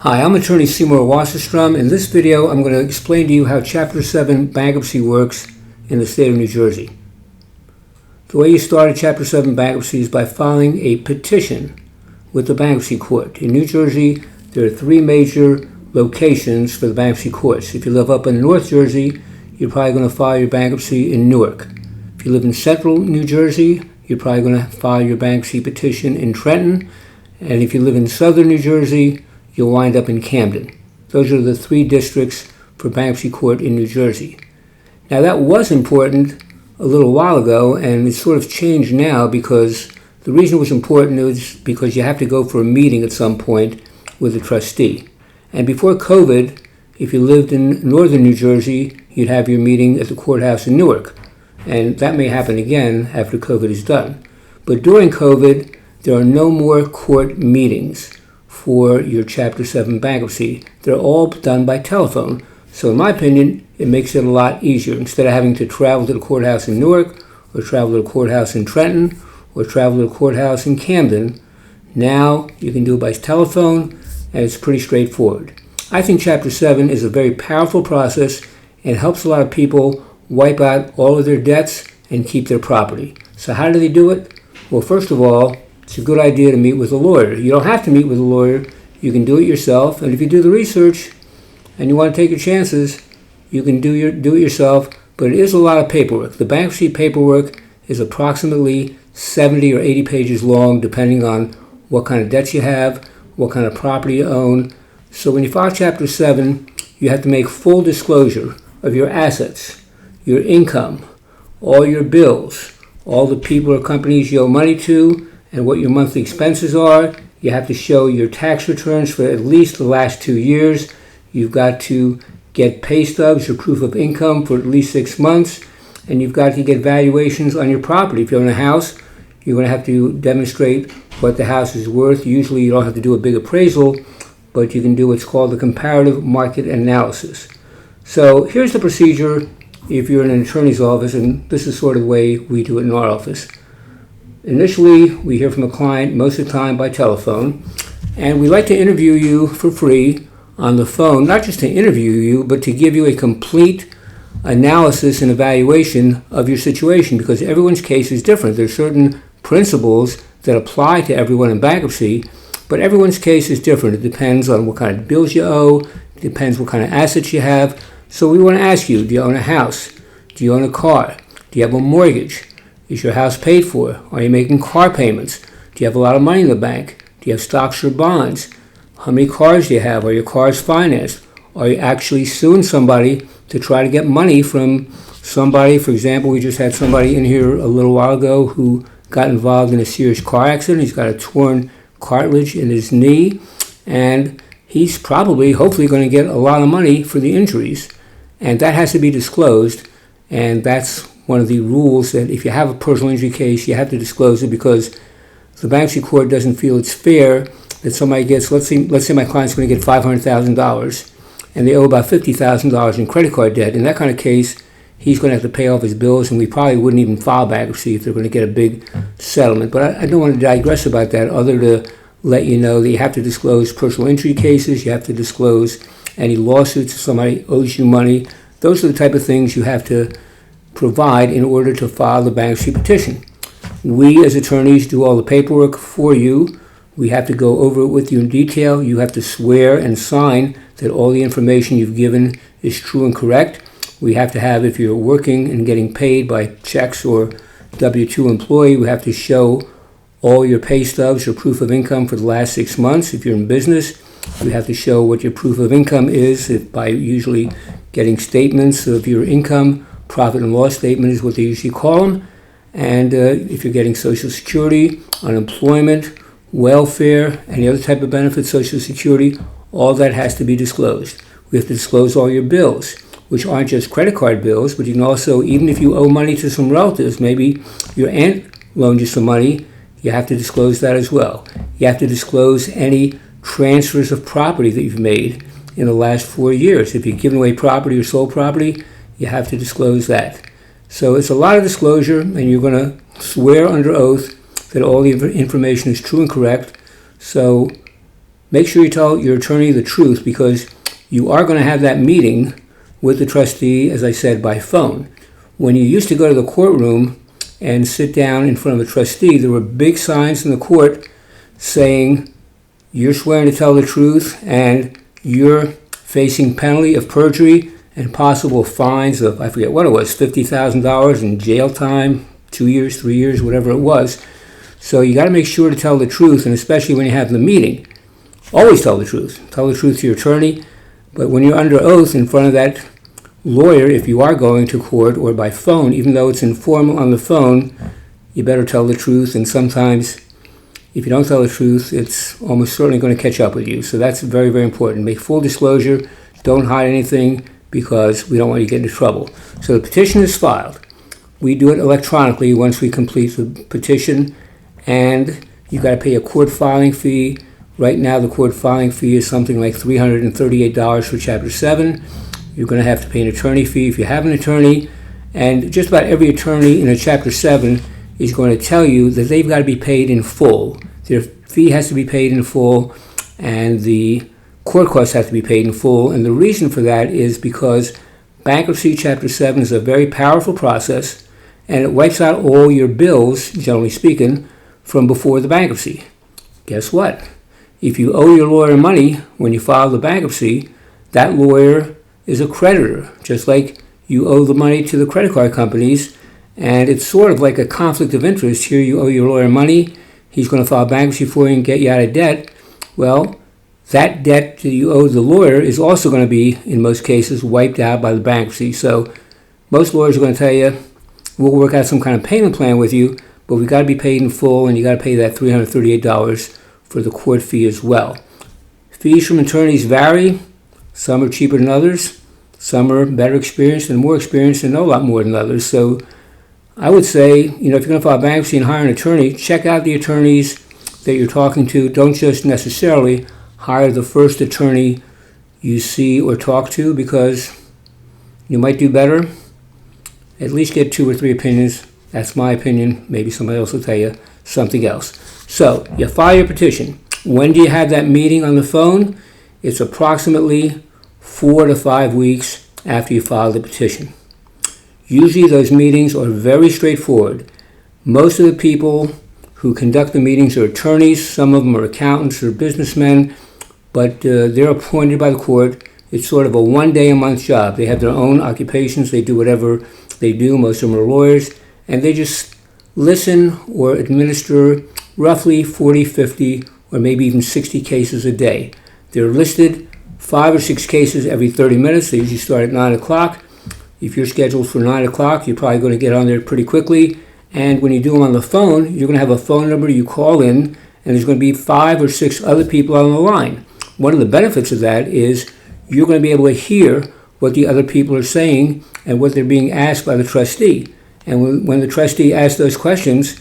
Hi, I'm attorney Seymour Wasserstrom. In this video, I'm going to explain to you how Chapter 7 bankruptcy works in the state of New Jersey. The way you start a Chapter 7 bankruptcy is by filing a petition with the bankruptcy court. In New Jersey, there are three major locations for the bankruptcy courts. If you live up in North Jersey, you're probably going to file your bankruptcy in Newark. If you live in Central New Jersey, you're probably going to file your bankruptcy petition in Trenton. And if you live in Southern New Jersey, you'll wind up in Camden. Those are the three districts for bankruptcy court in New Jersey. Now that was important a little while ago, and it's sort of changed now because the reason it was important is because you have to go for a meeting at some point with a trustee. And before COVID, if you lived in northern New Jersey, you'd have your meeting at the courthouse in Newark. And that may happen again after COVID is done. But during COVID, there are no more court meetings for your Chapter 7 bankruptcy. They're all done by telephone. So in my opinion, it makes it a lot easier. Instead of having to travel to the courthouse in Newark, or travel to the courthouse in Trenton, or travel to the courthouse in Camden, now you can do it by telephone, and it's pretty straightforward. I think Chapter 7 is a very powerful process and helps a lot of people wipe out all of their debts and keep their property. So how do they do it? Well, first of all, it's a good idea to meet with a lawyer. You don't have to meet with a lawyer. You can do it yourself. And if you do the research and you want to take your chances, you can do it yourself. But it is a lot of paperwork. The bankruptcy paperwork is approximately 70 or 80 pages long, depending on what kind of debts you have, what kind of property you own. So when you file Chapter 7, you have to make full disclosure of your assets, your income, all your bills, all the people or companies you owe money to, and what your monthly expenses are. You have to show your tax returns for at least the last 2 years. You've got to get pay stubs or proof of income for at least 6 months. And you've got to get valuations on your property. If you own a house, you're going to have to demonstrate what the house is worth. Usually you don't have to do a big appraisal, but you can do what's called a comparative market analysis. So here's the procedure if you're in an attorney's office, and this is sort of the way we do it in our office. Initially, we hear from a client most of the time by telephone, and we like to interview you for free on the phone, not just to interview you, but to give you a complete analysis and evaluation of your situation, because everyone's case is different. There are certain principles that apply to everyone in bankruptcy, but everyone's case is different. It depends on what kind of bills you owe, it depends what kind of assets you have. So we want to ask you, do you own a house? Do you own a car? Do you have a mortgage? Is your house paid for? Are you making car payments? Do you have a lot of money in the bank? Do you have stocks or bonds? How many cars do you have? Are your cars financed? Are you actually suing somebody to try to get money from somebody? For example, we just had somebody in here a little while ago who got involved in a serious car accident. He's got a torn cartilage in his knee, and he's probably, hopefully, going to get a lot of money for the injuries. And that has to be disclosed, and that's one of the rules, that if you have a personal injury case, you have to disclose it, because the bankruptcy court doesn't feel it's fair that somebody gets, let's say my client's going to get $500,000, and they owe about $50,000 in credit card debt. In that kind of case, he's going to have to pay off his bills, and we probably wouldn't even file bankruptcy if they're going to get a big settlement. But I don't want to digress about that, other to let you know that you have to disclose personal injury cases, you have to disclose any lawsuits if somebody owes you money. Those are the type of things you have to provide in order to file the bankruptcy petition. We as attorneys do all the paperwork for you. We have to go over it with you in detail. You have to swear and sign that all the information you've given is true and correct. We have to have, if you're working and getting paid by checks or W-2 employee, we have to show all your pay stubs or proof of income for the last 6 months. If you're in business, you have to show what your proof of income is by usually getting statements of your income. Profit and loss statement is what they usually call them. And if you're getting Social Security, unemployment, welfare, any other type of benefit, Social Security, all that has to be disclosed. We have to disclose all your bills, which aren't just credit card bills, but you can also, even if you owe money to some relatives, maybe your aunt loaned you some money, you have to disclose that as well. You have to disclose any transfers of property that you've made in the last 4 years. If you've given away property or sold property, you have to disclose that. So it's a lot of disclosure, and you're going to swear under oath that all the information is true and correct. So make sure you tell your attorney the truth, because you are going to have that meeting with the trustee, as I said, by phone. When you used to go to the courtroom and sit down in front of a trustee, there were big signs in the court saying, you're swearing to tell the truth and you're facing penalty of perjury and possible fines of, I forget what it was, $50,000 in jail time, 2 years, 3 years, whatever it was. So you got to make sure to tell the truth, and especially when you have the meeting. Always tell the truth. Tell the truth to your attorney. But when you're under oath in front of that lawyer, if you are going to court or by phone, even though it's informal on the phone, you better tell the truth. And sometimes, if you don't tell the truth, it's almost certainly going to catch up with you. So that's very, very important. Make full disclosure. Don't hide anything, because we don't want you to get into trouble. So the petition is filed. We do it electronically once we complete the petition, and you've got to pay a court filing fee. Right now, the court filing fee is something like $338 for Chapter 7. You're going to have to pay an attorney fee if you have an attorney, and just about every attorney in a Chapter 7 is going to tell you that they've got to be paid in full. Their fee has to be paid in full, and the court costs have to be paid in full. And the reason for that is because Bankruptcy Chapter 7 is a very powerful process, and it wipes out all your bills, generally speaking, from before the bankruptcy. Guess what? If you owe your lawyer money when you file the bankruptcy, that lawyer is a creditor, just like you owe the money to the credit card companies. And it's sort of like a conflict of interest. Here you owe your lawyer money. He's going to file bankruptcy for you and get you out of debt. Well, that debt that you owe the lawyer is also going to be, in most cases, wiped out by the bankruptcy. So most lawyers are going to tell you, we'll work out some kind of payment plan with you, but we've got to be paid in full, and you got to pay that $338 for the court fee as well. Fees from attorneys vary. Some are cheaper than others. Some are better experienced and more experienced and know a lot more than others. So I would say, if you're going to file bankruptcy and hire an attorney, check out the attorneys that you're talking to. Don't just necessarily hire the first attorney you see or talk to, because you might do better. At least get 2 or 3 opinions. That's my opinion. Maybe somebody else will tell you something else. So you file your petition. When do you have that meeting on the phone? It's approximately 4 to 5 weeks after you file the petition. Usually those meetings are very straightforward. Most of the people who conduct the meetings are attorneys. Some of them are accountants or businessmen, but they're appointed by the court. It's sort of a one-day-a-month job. They have their own occupations. They do whatever they do. Most of them are lawyers, and they just listen or administer roughly 40, 50, or maybe even 60 cases a day. They're listed 5 or 6 cases every 30 minutes. They usually start at 9 o'clock. If you're scheduled for 9 o'clock, you're probably going to get on there pretty quickly. And when you do them on the phone, you're going to have a phone number you call in, and there's going to be 5 or 6 other people on the line. One of the benefits of that is you're going to be able to hear what the other people are saying and what they're being asked by the trustee. And when the trustee asks those questions,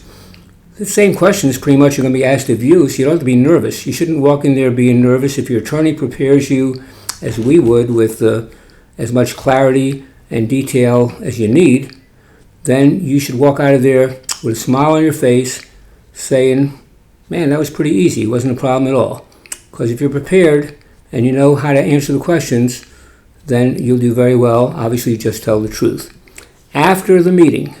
the same questions pretty much are going to be asked of you, so you don't have to be nervous. You shouldn't walk in there being nervous. If your attorney prepares you, as we would, with as much clarity and detail as you need, then you should walk out of there with a smile on your face saying, man, that was pretty easy. It wasn't a problem at all. Because if you're prepared and you know how to answer the questions, then you'll do very well. Obviously, just tell the truth. After the meeting,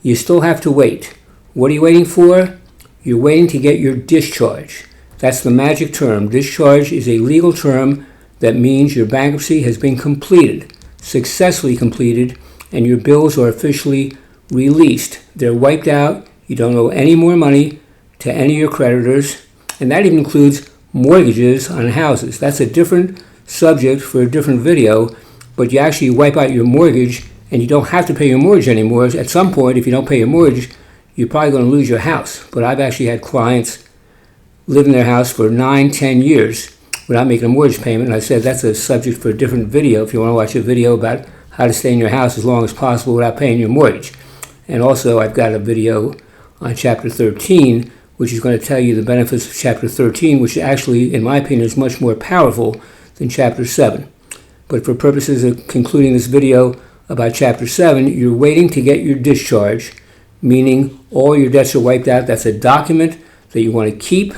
you still have to wait. What are you waiting for? You're waiting to get your discharge. That's the magic term. Discharge is a legal term that means your bankruptcy has been completed, successfully completed, and your bills are officially released. They're wiped out. You don't owe any more money to any of your creditors, and that even includes mortgages on houses. That's a different subject for a different video, but you actually wipe out your mortgage, and you don't have to pay your mortgage anymore. At some point, if you don't pay your mortgage, you're probably going to lose your house. But I've actually had clients live in their house for 9, 10 years without making a mortgage payment. And I said that's a subject for a different video if you want to watch a video about how to stay in your house as long as possible without paying your mortgage. And also I've got a video on Chapter 13, which is going to tell you the benefits of Chapter 13, which actually, in my opinion, is much more powerful than Chapter 7. But for purposes of concluding this video about Chapter 7, you're waiting to get your discharge, meaning all your debts are wiped out. That's a document that you want to keep.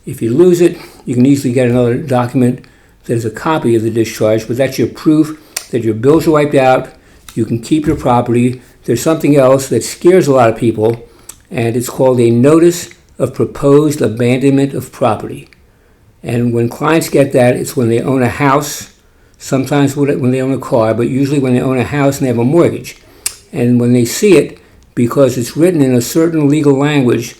If you lose it, You can easily get another document that is a copy of the discharge, but that's your proof that your bills are wiped out. You can keep your property. There's something else that scares a lot of people, and it's called a notice of proposed abandonment of property. And when clients get that, it's when they own a house, sometimes when they own a car, but usually when they own a house and they have a mortgage. And when they see it, because it's written in a certain legal language,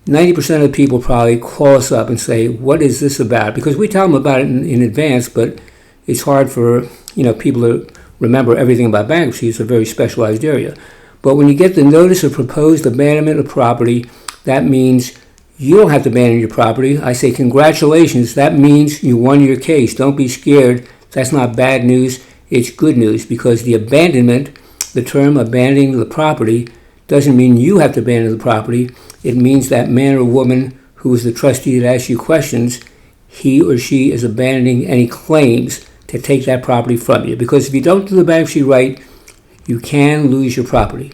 90% of the people probably call us up and say, what is this about? Because we tell them about it in advance, but it's hard for people to remember everything about bankruptcy. It's a very specialized area. But when you get the notice of proposed abandonment of property, that means you don't have to abandon your property. I say congratulations. That means you won your case. Don't be scared. That's not bad news. It's good news, because the abandonment, the term abandoning the property, doesn't mean you have to abandon the property. It means that man or woman who is the trustee that asks you questions, he or she is abandoning any claims to take that property from you. Because if you don't do the bankruptcy right, you can lose your property.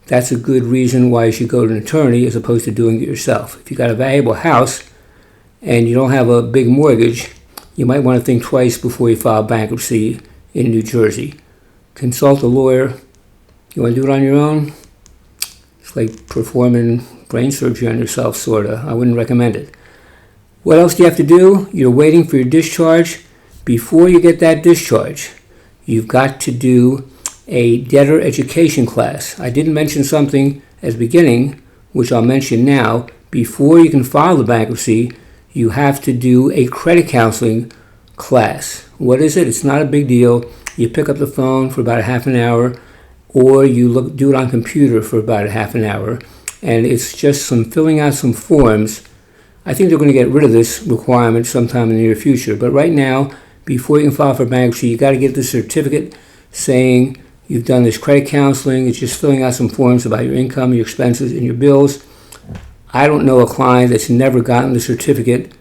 That's a good reason why you should go to an attorney as opposed to doing it yourself. If you got a valuable house and you don't have a big mortgage, you might want to think twice before you file bankruptcy in New Jersey. Consult a lawyer. You want to do it on your own? It's like performing brain surgery on yourself, sort of. I wouldn't recommend it. What else do you have to do? You're waiting for your discharge. Before you get that discharge, you've got to do a debtor education class. I didn't mention something at the beginning, which I'll mention now. Before you can file the bankruptcy, you have to do a credit counseling class. What is it? It's not a big deal. You pick up the phone for about a half an hour, or you do it on computer for about a half an hour, and it's just filling out some forms. I think they're going to get rid of this requirement sometime in the near future, but right now, before you can file for bankruptcy, you got to get the certificate saying you've done this credit counseling. It's just filling out some forms about your income, your expenses, and your bills. I don't know a client that's never gotten the certificate.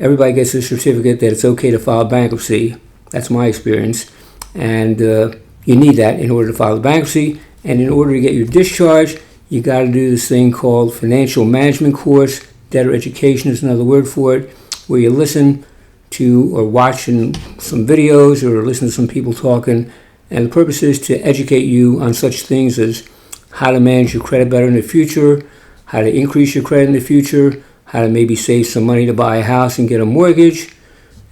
Everybody gets the certificate that it's okay to file bankruptcy. That's my experience. And you need that in order to file the bankruptcy. And in order to get your discharge, you got to do this thing called financial management course. Debtor education is another word for it, where you listen to or watch some videos or listen to some people talking. And the purpose is to educate you on such things as how to manage your credit better in the future, how to increase your credit in the future, how to maybe save some money to buy a house and get a mortgage,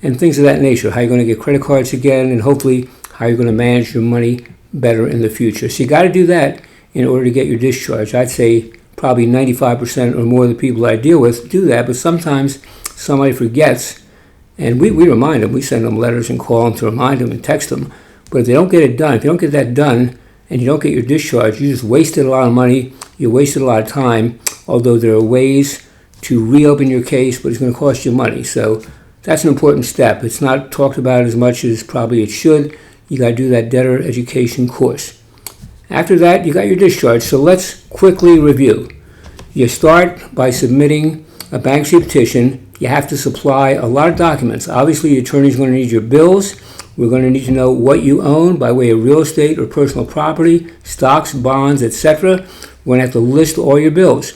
and things of that nature. How you're going to get credit cards again, and hopefully how you're going to manage your money better in the future. So you got to do that in order to get your discharge. I'd say probably 95% or more of the people I deal with do that, but sometimes somebody forgets, and we remind them. We send them letters and call them to remind them and text them. But if they don't get it done, if you don't get that done and you don't get your discharge, you just wasted a lot of money, you wasted a lot of time, although there are ways to reopen your case, but it's going to cost you money. So that's an important step. It's not talked about as much as probably it should. You got to do that debtor education course. After that, you got your discharge. So let's quickly review. You start by submitting a bankruptcy petition. You have to supply a lot of documents. Obviously, your attorney's going to need your bills. We're going to need to know what you own by way of real estate or personal property, stocks, bonds, etc. We're going to have to list all your bills.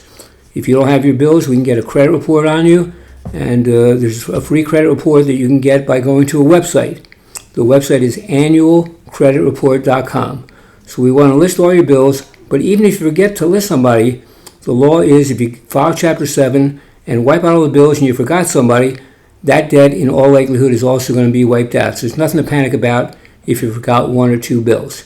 If you don't have your bills, we can get a credit report on you. And there's a free credit report that you can get by going to a website. The website is annualcreditreport.com. So we want to list all your bills, but even if you forget to list somebody, the law is if you file Chapter 7 and wipe out all the bills and you forgot somebody, that debt in all likelihood is also going to be wiped out. So there's nothing to panic about if you forgot one or two bills.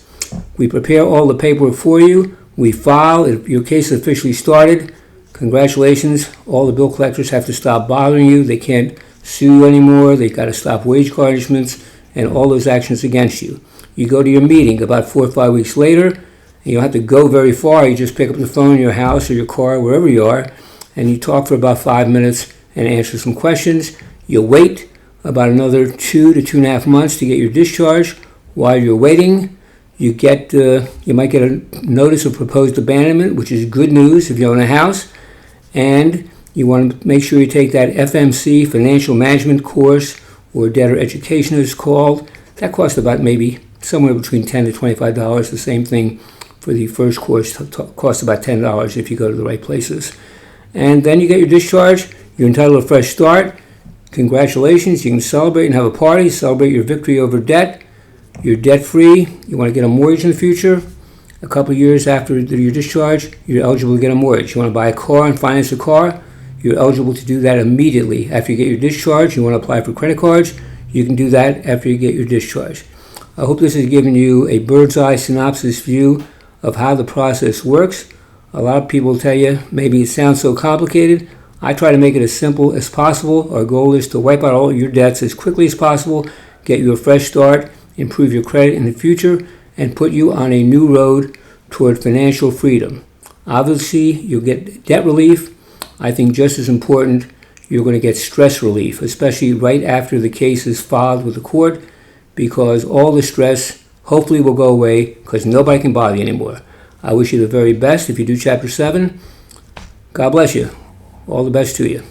We prepare all the paperwork for you. We file. If your case is officially started, congratulations. All the bill collectors have to stop bothering you. They can't sue you anymore. They've got to stop wage garnishments and all those actions against you. You go to your meeting about 4 or 5 weeks later, and you don't have to go very far. You just pick up the phone in your house or your car, wherever you are, and you talk for about 5 minutes and answer some questions. You wait about another 2 to 2.5 months to get your discharge. While you're waiting, you might get a notice of proposed abandonment, which is good news if you own a house, and you want to make sure you take that FMC, Financial Management course, or Debtor Education is called. That costs about maybe somewhere between $10 to $25. The same thing for the first course, costs about $10 if you go to the right places. And then you get your discharge. You're entitled to a fresh start. Congratulations, you can celebrate and have a party, celebrate your victory over debt. You're debt-free. You want to get a mortgage in the future. A couple of years after your discharge, you're eligible to get a mortgage. You want to buy a car and finance a car, you're eligible to do that immediately. After you get your discharge, you want to apply for credit cards, you can do that after you get your discharge. I hope this has given you a bird's eye synopsis view of how the process works. A lot of people tell you maybe it sounds so complicated. I try to make it as simple as possible. Our goal is to wipe out all your debts as quickly as possible, get you a fresh start, improve your credit in the future, and put you on a new road toward financial freedom. Obviously, you'll get debt relief. I think just as important, you're going to get stress relief, especially right after the case is filed with the court, because all the stress hopefully will go away because nobody can bother you anymore. I wish you the very best if you do Chapter 7. God bless you. All the best to you.